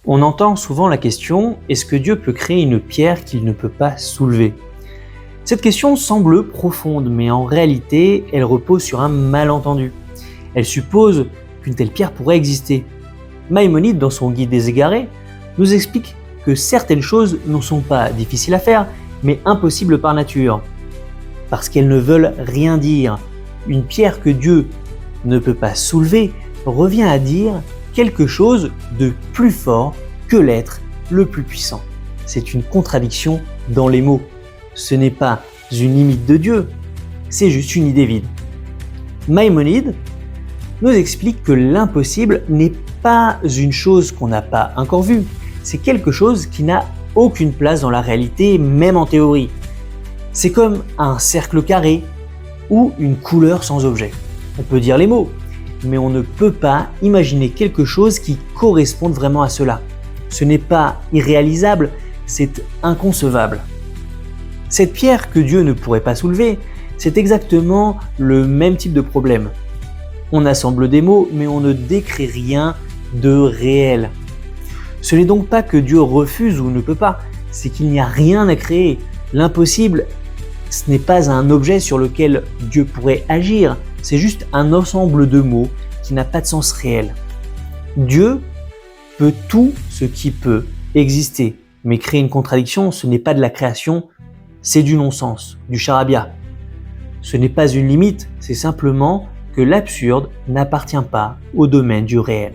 On entend souvent la question « Est-ce que Dieu peut créer une pierre qu'il ne peut pas soulever ?» Cette question semble profonde, mais en réalité, elle repose sur un malentendu. Elle suppose qu'une telle pierre pourrait exister. Maïmonide, dans son Guide des égarés, nous explique que certaines choses ne sont pas difficiles à faire, mais impossibles par nature, parce qu'elles ne veulent rien dire. Une pierre que Dieu ne peut pas soulever revient à dire quelque chose de plus fort que l'être le plus puissant. C'est une contradiction dans les mots. Ce n'est pas une limite de Dieu, c'est juste une idée vide. Maïmonide nous explique que l'impossible n'est pas une chose qu'on n'a pas encore vue, c'est quelque chose qui n'a aucune place dans la réalité, même en théorie. C'est comme un cercle carré ou une couleur sans objet. On peut dire les mots, mais on ne peut pas imaginer quelque chose qui corresponde vraiment à cela. Ce n'est pas irréalisable, c'est inconcevable. Cette pierre que Dieu ne pourrait pas soulever, c'est exactement le même type de problème. On assemble des mots, mais on ne décrit rien de réel. Ce n'est donc pas que Dieu refuse ou ne peut pas, c'est qu'il n'y a rien à créer. L'impossible, ce n'est pas un objet sur lequel Dieu pourrait agir, c'est juste un ensemble de mots qui n'a pas de sens réel. Dieu peut tout ce qui peut exister, mais créer une contradiction, ce n'est pas de la création, c'est du non-sens, du charabia. Ce n'est pas une limite, c'est simplement que l'absurde n'appartient pas au domaine du réel.